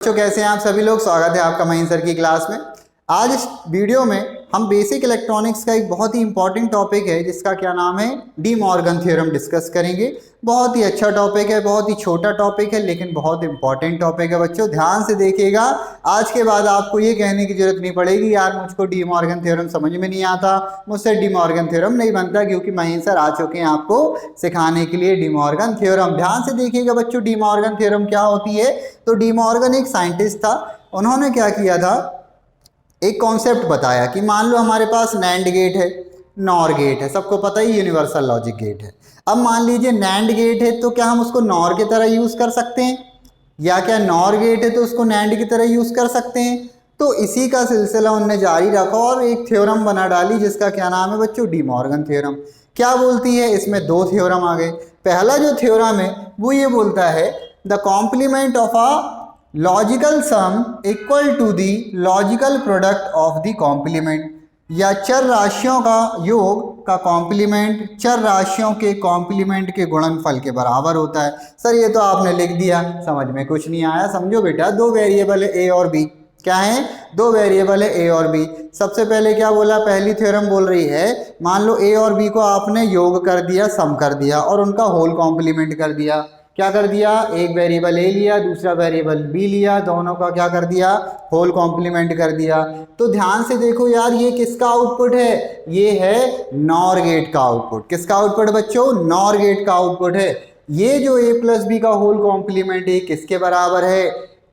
बच्चों कैसे हैं आप सभी लोग। स्वागत है आपका महीन सर की क्लास में। आज इस वीडियो में हम बेसिक इलेक्ट्रॉनिक्स का एक बहुत ही इंपॉर्टेंट टॉपिक है जिसका क्या नाम है, डी मॉर्गन थ्योरम डिस्कस करेंगे। बहुत ही अच्छा टॉपिक है, बहुत ही छोटा टॉपिक है लेकिन बहुत इंपॉर्टेंट टॉपिक है। बच्चों ध्यान से देखिएगा, आज के बाद आपको ये कहने की जरूरत नहीं पड़ेगी यार मुझको डी मॉर्गन थ्योरम समझ में नहीं आता, मुझसे डी मॉर्गन थ्योरम नहीं बनता, क्योंकि महीन सर आ चुके हैं आपको सिखाने के लिए डी मॉर्गन थ्योरम। ध्यान से देखिएगा बच्चों, डी मॉर्गन थ्योरम क्या होती है। तो डी मॉर्गन एक साइंटिस्ट था, उन्होंने क्या किया था, एक कॉन्सेप्ट बताया कि मान लो हमारे पास नैंड गेट है, नॉर गेट है, सबको पता ही यूनिवर्सल लॉजिक गेट है। अब मान लीजिए नैंड गेट है तो क्या हम उसको नॉर की तरह यूज कर सकते हैं, या क्या नॉर गेट है तो उसको नैंड की तरह यूज कर सकते हैं। तो इसी का सिलसिला उनने जारी रखा और एक थ्योरम बना डाली जिसका क्या नाम है बच्चों, डी मॉर्गन थ्योरम। क्या बोलती है, इसमें दो थ्योरम आ गए। पहला जो थ्योरम है वो ये बोलता है the complement of a logical sum equal to the logical product of the complement, या चर राशियों का योग का कॉम्प्लीमेंट चर राशियों के कॉम्प्लीमेंट के गुणनफल के बराबर होता है। सर ये तो आपने लिख दिया, समझ में कुछ नहीं आया। समझो बेटा, दो वेरिएबल है ए और बी। क्या है, दो वेरिएबल है ए और बी। सबसे पहले क्या बोला, पहली थ्योरम बोल रही है मान लो ए और बी को आपने योग कर दिया, सम कर दिया और उनका होल कॉम्प्लीमेंट कर दिया। क्या कर दिया, एक वेरिएबल ए लिया, दूसरा वेरिएबल बी लिया, दोनों का क्या कर दिया, होल कॉम्प्लीमेंट कर दिया। तो ध्यान से देखो यार, ये किसका आउटपुट है, ये है नॉर गेट का आउटपुट। किसका आउटपुट बच्चों, नॉर गेट का आउटपुट है। ये जो ए प्लस बी का होल कॉम्प्लीमेंट है किसके बराबर है,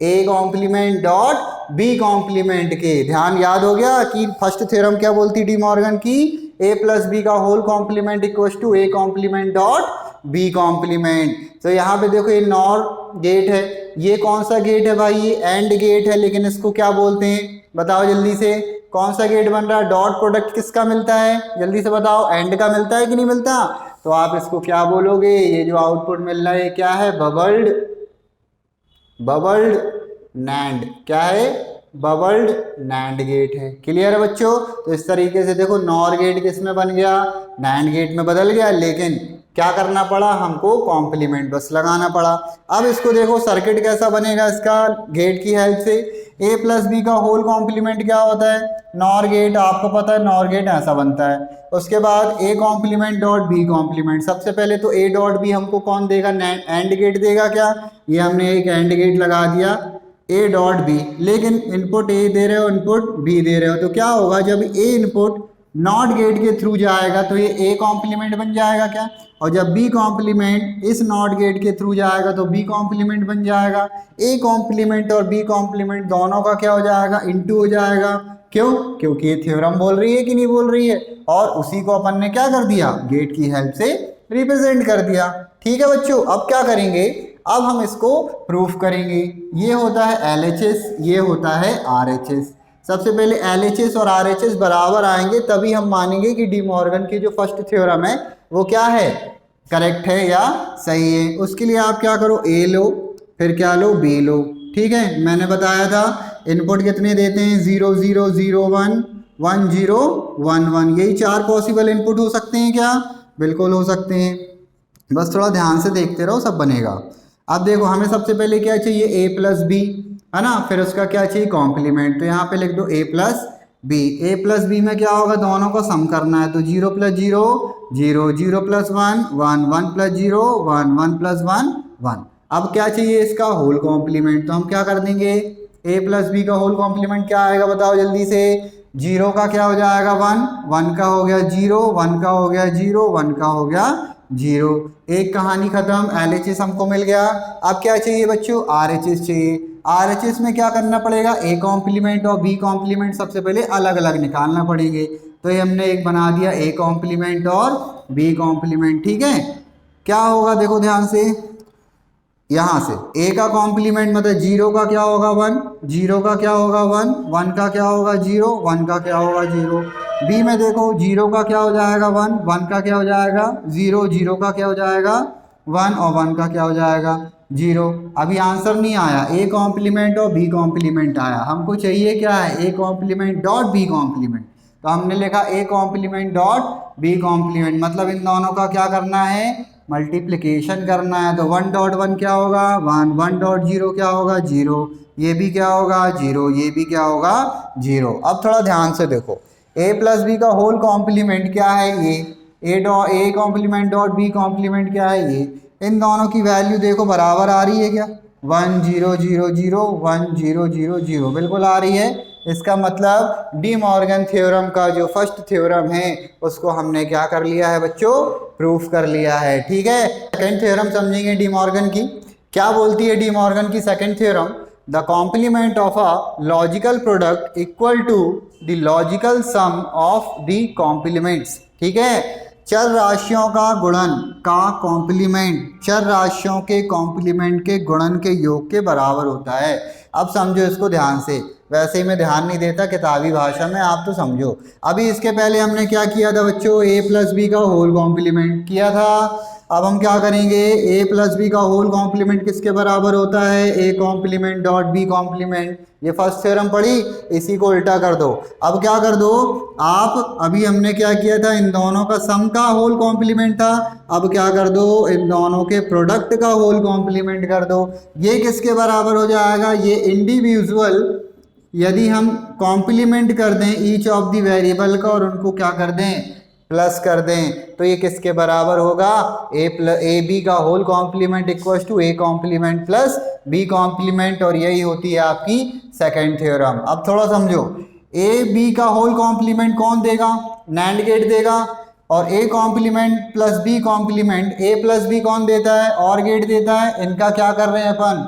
A complement dot B complement के। ध्यान याद हो गया कि फर्स्ट थ्योरम क्या बोलती डी मॉर्गन की, ए प्लस बी का whole complement equal to A complement dot B complement. तो यहाँ पे देखो ये नॉर गेट है, ये कौन सा गेट है भाई, ये एंड गेट है, लेकिन इसको क्या बोलते हैं बताओ जल्दी से, कौन सा गेट बन रहा है, डॉट प्रोडक्ट किसका मिलता है जल्दी से बताओ, एंड का मिलता है कि नहीं मिलता। तो आप इसको क्या बोलोगे, ये जो आउटपुट मिल रहा है क्या है, बबल्ड नैंड। क्या है, बबल्ड नैंड गेट है। क्लियर है बच्चों। तो इस तरीके से देखो नॉर गेट किस में बन गया, नैंड गेट में बदल गया, लेकिन क्या करना पड़ा हमको, कॉम्प्लीमेंट बस लगाना पड़ा। अब इसको देखो सर्किट कैसा बनेगा इसका, गेट की हेल्प से। ए प्लस बी का होल कॉम्प्लीमेंट क्या होता है, नॉर गेट, आपको पता है नॉर गेट ऐसा बनता है। उसके बाद A complement dot B complement. सबसे पहले तो ए डॉट बी हमको कौन देगा, एंड गेट देगा। क्या, ये हमने एक एंड गेट लगा दिया ए डॉट बी, लेकिन इनपुट ए दे रहे हो, इनपुट बी दे रहे हो, तो क्या होगा जब ए इनपुट नॉट गेट के थ्रू जाएगा तो ये ए कॉम्प्लीमेंट बन जाएगा क्या, और जब बी कॉम्प्लीमेंट इस नॉट गेट के थ्रू जाएगा तो बी कॉम्प्लीमेंट बन जाएगा। ए कॉम्प्लीमेंट और बी कॉम्प्लीमेंट दोनों का क्या हो जाएगा, इनटू हो जाएगा। क्यों, क्योंकि ये थ्योरम बोल रही है कि नहीं बोल रही है, और उसी को अपन ने क्या कर दिया, गेट की हेल्प से रिप्रेजेंट कर दिया। ठीक है बच्चों, अब क्या करेंगे, अब हम इसको प्रूफ करेंगे। ये होता है LHS, ये होता है RHS। सबसे पहले LHS और RHS बराबर आएंगे तभी हम मानेंगे कि डी मॉर्गन की जो फर्स्ट थ्योरम है वो क्या है, करेक्ट है या सही है। उसके लिए आप क्या करो, A लो, फिर क्या लो, B लो। ठीक है, मैंने बताया था इनपुट कितने देते हैं, 0 0 0 1 1 0 1 1, यही चार पॉसिबल इनपुट हो सकते हैं क्या, बिल्कुल हो सकते हैं। बस थोड़ा ध्यान से देखते रहो, सब बनेगा। अब देखो हमें सबसे पहले क्या चाहिए, ए प्लस बी है ना, फिर उसका क्या चाहिए, कॉम्प्लीमेंट। तो यहाँ पे लिख दो ए प्लस बी। ए प्लस बी में क्या होगा, दोनों को सम करना है, तो 0 प्लस 0 0, 0 प्लस 1 1, 1 प्लस 0 1, 1 प्लस 1 1। अब क्या चाहिए, इसका होल कॉम्प्लीमेंट। तो हम क्या कर देंगे, ए प्लस बी का होल कॉम्प्लीमेंट क्या आएगा बताओ जल्दी से, 0 का क्या हो जाएगा 1, 1 का हो गया 0, 1 का हो गया 0, 1 का हो गया 0। एक कहानी खत्म, LHS हमको मिल गया। अब क्या चाहिए बच्चों, RHS चाहिए। RHS में क्या करना पड़ेगा, ए कॉम्प्लीमेंट और बी कॉम्प्लीमेंट सबसे पहले अलग अलग निकालना पड़ेंगे। तो ये हमने एक बना दिया ए कॉम्प्लीमेंट और बी कॉम्प्लीमेंट। ठीक है, क्या होगा देखो ध्यान से, यहाँ से ए का कॉम्प्लीमेंट मतलब 0 का क्या होगा 1, 0 का क्या होगा 1, 1 का क्या होगा 0, 1 का क्या होगा 0। बी में देखो 0 का क्या हो जाएगा 1, 1 का क्या हो जाएगा 0, 0 का क्या हो जाएगा 1 और 1 का क्या हो जाएगा 0। अभी आंसर नहीं आया, ए कॉम्प्लीमेंट और बी कॉम्प्लीमेंट आया, हमको चाहिए क्या है, A complement dot B complement. तो हमने लिखा A complement dot B complement, मतलब इन दोनों का क्या करना है, मल्टीप्लिकेशन करना है तो 1.1 क्या होगा 1, 1.0 क्या होगा 0, ये भी क्या होगा 0, ये भी क्या होगा 0। अब थोड़ा ध्यान से देखो, a प्लस बी का होल कॉम्प्लीमेंट क्या है ये, A complement dot B complement क्या है ये। इन दोनों की वैल्यू देखो बराबर आ रही है क्या, 1 0 0 0 1 0 0 0 बिल्कुल आ रही है। इसका मतलब डी मॉर्गन थ्योरम का जो फर्स्ट थ्योरम है उसको हमने क्या कर लिया है बच्चों, प्रूफ कर लिया है। ठीक है, सेकंड थ्योरम समझेंगे डी मॉर्गन की। क्या बोलती है डी मॉर्गन की second theorem, the complement of a logical product equal to the logical sum of the complements. ठीक है, चर राशियों का गुणन का कॉम्प्लीमेंट चर राशियों के कॉम्प्लीमेंट के गुणन के योग के बराबर होता है। अब समझो इसको ध्यान से, वैसे ही मैं ध्यान नहीं देता किताबी भाषा में, आप तो समझो। अभी इसके पहले हमने क्या किया था बच्चों, a प्लस बी का होल कॉम्प्लीमेंट किया था। अब हम क्या करेंगे, a प्लस बी का होल कॉम्प्लीमेंट किसके बराबर होता है, a complement dot b complement. ये फर्स्ट थ्योरम पढ़ी, इसी को उल्टा कर दो। अब क्या कर दो आप, अभी हमने क्या किया था, इन दोनों का सम का होल कॉम्प्लीमेंट था, अब क्या कर दो इन दोनों के प्रोडक्ट का होल कॉम्प्लीमेंट कर दो। ये किसके बराबर हो जाएगा, ये इंडिविजुअल यदि हम कॉम्प्लीमेंट कर दें ईच ऑफ द वेरिएबल का और उनको क्या कर दें प्लस कर दें, तो ये किसके बराबर होगा, ए बी का whole complement equal to A complement plus B complement. और यही होती है आपकी सेकंड थ्योरम। अब थोड़ा समझो, ए बी का होल कॉम्प्लीमेंट कौन देगा, नैंड गेट देगा, और A complement plus B complement A plus B कौन देता है, और गेट देता है। इनका क्या कर रहे हैं अपन,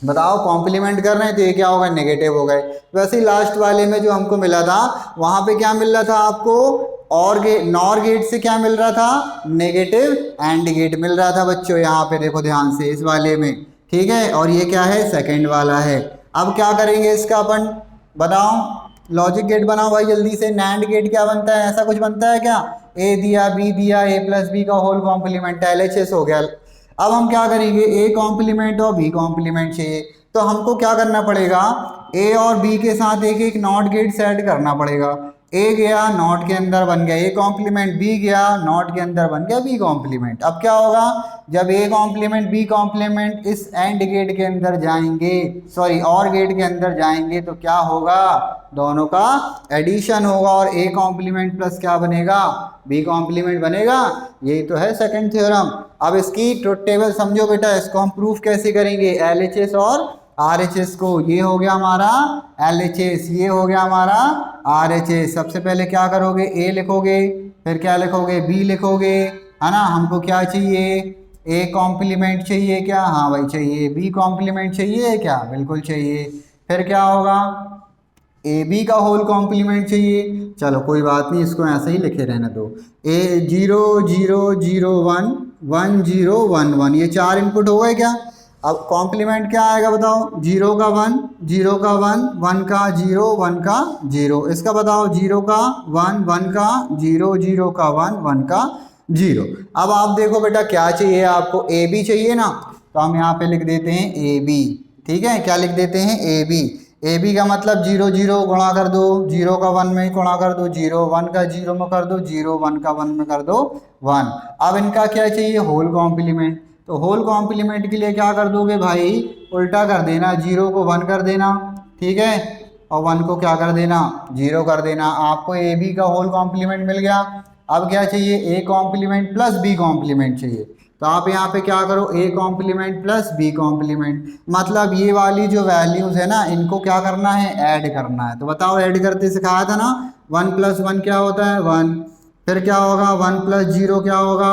बताओ कॉम्प्लीमेंट कर रहे हैं, तो ये क्या होगा नेगेटिव हो गए। वैसे ही लास्ट वाले में जो हमको मिला था वहां पे क्या मिल रहा था आपको, और नॉर गेट से क्या मिल रहा था, नेगेटिव एंड गेट मिल रहा था बच्चों। यहाँ पे देखो ध्यान से इस वाले में, ठीक है, और ये क्या है सेकंड वाला है। अब क्या करेंगे इसका अपन, बताओ लॉजिक गेट बनाओ भाई जल्दी से। नैंड गेट क्या बनता है, ऐसा कुछ बनता है क्या, ए दिया बी दिया, ए प्लस बी का होल कॉम्प्लीमेंट LHS हो गया। अब हम क्या करेंगे, ए कॉम्प्लीमेंट और बी कॉम्प्लीमेंट चाहिए, तो हमको क्या करना पड़ेगा, ए और बी के साथ एक एक नॉट गेट सेट करना पड़ेगा। ए गया नॉट के अंदर बन गया ए कॉम्प्लीमेंट, बी गया नॉट के अंदर बन गया बी कॉम्प्लीमेंट। अब क्या होगा, जब ए कॉम्प्लीमेंट बी कॉम्प्लीमेंट इस एंड गेट के अंदर जाएंगे, सॉरी और गेट के अंदर जाएंगे, तो क्या होगा, दोनों का एडिशन होगा और ए कॉम्प्लीमेंट प्लस क्या बनेगा, बी कॉम्प्लीमेंट बनेगा। यही तो है सेकंड थ्योरम। अब इसकी ट्रुथ टेबल समझो बेटा, इसको हम प्रूफ कैसे करेंगे, LHS और RHS को। ये हो गया हमारा LHS, ये हो गया हमारा RHS। सबसे पहले क्या करोगे, A लिखोगे, फिर क्या लिखोगे, B लिखोगे, है ना। हमको क्या चाहिए, A कॉम्प्लीमेंट चाहिए क्या, हाँ भाई चाहिए। B कॉम्प्लीमेंट चाहिए क्या, बिल्कुल चाहिए। फिर क्या होगा, AB का होल कॉम्प्लीमेंट चाहिए, चलो कोई बात नहीं, इसको ऐसे ही लिखे रहने दो। A 0 0 0 1 1 0 1 1, ये 4 इनपुट हो गए क्या। अब कॉम्प्लीमेंट क्या आएगा बताओ, 0 का 1 0 का 1 1 का 0 1 का 0। इसका बताओ 0 का 1 1 का 0 0 का 1 1 का 0। अब आप देखो बेटा क्या चाहिए आपको, AB चाहिए ना, तो हम यहाँ पे लिख देते हैं AB। ठीक है, क्या लिख देते हैं AB। AB का मतलब 0 0 गुणा कर दो, 0 का 1 में गुणा कर दो 0, 1 का 0 में कर दो 0, 1 का 1 में कर दो 1। अब इनका क्या चाहिए, होल कॉम्प्लीमेंट। तो होल कॉम्प्लीमेंट के लिए क्या कर दोगे भाई, उल्टा कर देना, 0 को 1 कर देना, ठीक है, और 1 को क्या कर देना, 0 कर देना। आपको AB का होल कॉम्प्लीमेंट मिल गया। अब क्या चाहिए, A complement plus B complement चाहिए। तो आप यहाँ पे क्या करो, A complement plus B complement, मतलब ये वाली जो वैल्यूज़ है ना, इनको क्या करना है, ऐड करना है। तो बताओ ऐड करते सिखाया था ना, 1 + 1 क्या होता है 1, फिर क्या होगा 1 + 0 क्या होगा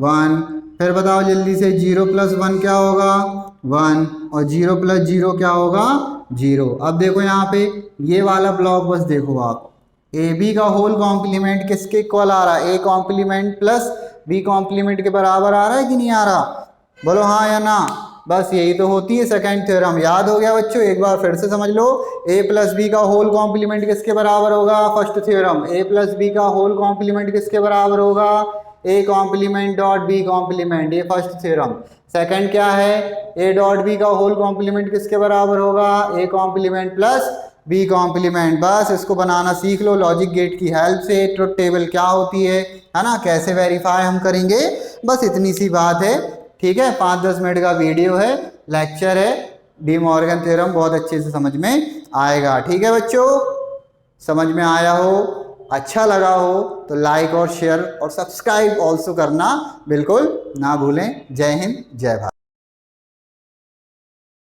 1, फिर बताओ जल्दी से 0 + 1 क्या होगा 1, और 0 + 0 क्या होगा 0। अब देखो यहाँ पे ये वाला ब्लॉक बस देखो आप, AB का होल कॉम्प्लीमेंट किसके इक्वल आ रहा है, A complement plus B complement के बराबर आ रहा है कि नहीं आ रहा, बोलो हाँ या ना। बस यही तो होती है सेकंड थ्योरम। याद हो गया बच्चों, एक बार फिर से समझ लो, A + B का होल कॉम्प्लीमेंट किसके बराबर होगा, फर्स्ट थ्योरम, A + B का होल कॉम्प्लीमेंट किसके बराबर होगा, A complement dot B complement, ये फर्स्ट थ्योरम। सेकंड क्या है, A डॉट B का होल कॉम्प्लीमेंट किसके बराबर होगा, A complement plus B complement. बस इसको बनाना सीख लो लॉजिक गेट की हेल्प से। ट्रुथ टेबल क्या होती है ना, कैसे वेरीफाई हम करेंगे बस इतनी सी बात है, ठीक है। 5-10 मिनट का वीडियो है, लेक्चर है, डी मॉर्गन थ्योरम बहुत अच्छे से समझ में आएगा, ठीक है बच्चों। समझ में आया हो, अच्छा लगा हो तो लाइक और शेयर और सब्सक्राइब ऑल्सो करना बिल्कुल ना भूलें। जय हिंद, जय भारत।